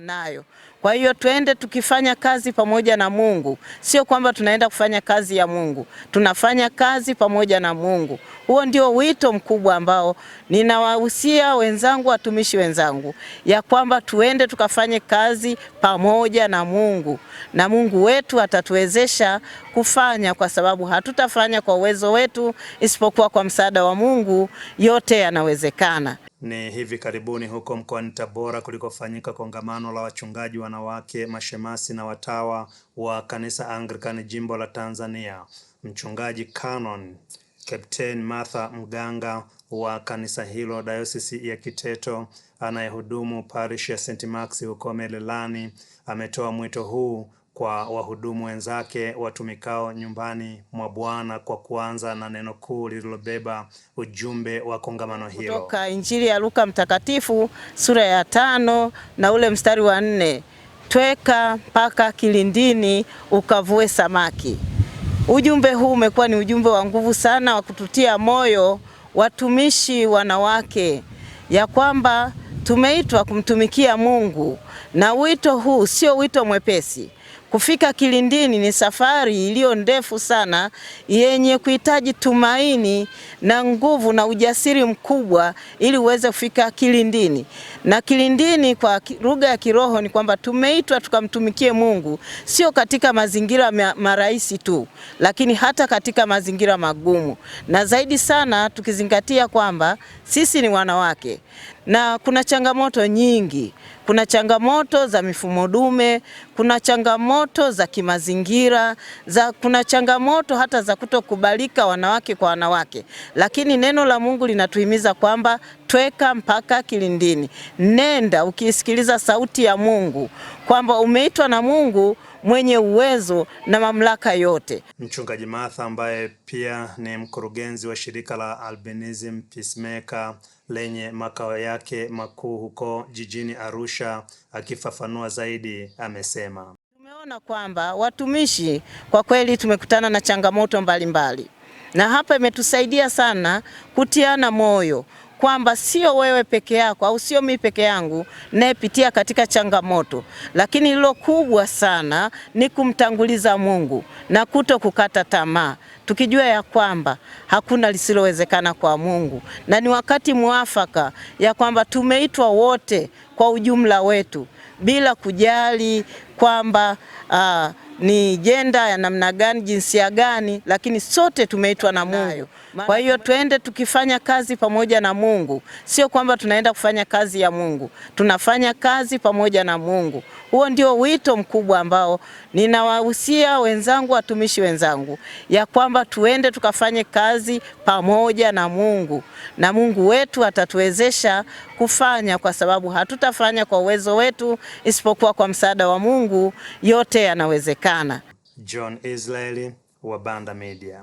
nayo. Kwa hiyo tuende tukifanya kazi pamoja na Mungu. Sio kwamba tunaenda kufanya kazi ya Mungu. Tunafanya kazi pamoja na Mungu. Huo ndio wito mkubwa ambao ninawahusia wenzangu, watumishi wenzangu, ya kwamba tuende tukafanye kazi pamoja na Mungu. Na Mungu wetu atatuwezesha kufanya, kwa sababu hatutafanya kwa uwezo wetu isipokuwa kwa msaada wa Mungu. Yote yanawezekana. Ni hivi karibuni huko mkoani Tabora kulikofanyika kongamano la wachungaji wanawake, mashemasi na watawa wa kanisa Anglican jimbo la Tanzania. Mchungaji Canon Captain Martha Mganga wa kanisa hilo Diocese ya Kiteto anayehudumu parish ya St. Max huko Melelani ametoa mwito huu kwa wahudumu wenzake watumikao nyumbani mwa Bwana kwa kuanza na neno kuu lililobeba ujumbe wa kongamano hilo. Kutoka Injili ya Luka Mtakatifu sura ya 5 na ule mstari wa 4. Tweka mpaka kilindini ukavue samaki. Ujumbe huu umekuwa ni ujumbe wa nguvu sana wa kututia moyo watumishi wanawake, ya kwamba tumeitwa kumtumikia Mungu, na wito huu sio wito mwepesi. Kufika kilindini ni safari iliyo ndefu sana, yenye kuhitaji tumaini na nguvu na ujasiri mkubwa ili uweze kufika kilindini. Na kilindini kwa lugha ya kiroho ni kwamba tumeitwa tukamtumikie Mungu, sio katika mazingira marahisi tu, lakini hata katika mazingira magumu. Na zaidi sana tukizingatia kwamba sisi ni wanawake na kuna changamoto nyingi. Kuna changamoto za mifumo dume, kuna changamoto za kimazingira, kuna changamoto hata za kutokubalika wanawake kwa wanawake. Lakini neno la Mungu linatuhimiza kwamba tweka mpaka kilindini. Nenda ukisikiliza sauti ya Mungu, kwamba umeitwa na Mungu mwenye uwezo na mamlaka yote. Mchungaji Martha ambaye pia ni mkurugenzi wa shirika la Albinism Peacemaker lenye makao yake makuu huko jijini Arusha, akifafanua zaidi amesema, tumeona kwamba watumishi kwa kweli tumekutana na changamoto mbalimbali, na hapa imetusaidia sana kutiana moyo kwamba sio wewe peke yako au sio mimi peke yangu nayepitia katika changamoto, lakini hilo kubwa sana ni kumtanguliza Mungu na kukata tamaa, tukijua ya kwamba hakuna lisilowezekana kwa Mungu, na ni wakati mwafaka ya kwamba tumeitwa wote kwa ujumla wetu bila kujali kwamba ni jenda ya namna gani, jinsia gani, lakini sote tumeitwa na Mungu. Kwa hiyo tuende tukifanya kazi pamoja na Mungu. Sio kwamba tunaenda kufanya kazi ya Mungu, tunafanya kazi pamoja na Mungu. Huo ndio wito mkubwa ambao ninawahusia wenzangu, watumishi wenzangu, ya kwamba tuende tukafanye kazi pamoja na Mungu, na Mungu wetu atatuwezesha kufanya, kwa sababu hatutafanya kwa uwezo wetu isipokuwa kwa msaada wa Mungu. Yote yanawezekana. John Israeli wa Banda Media.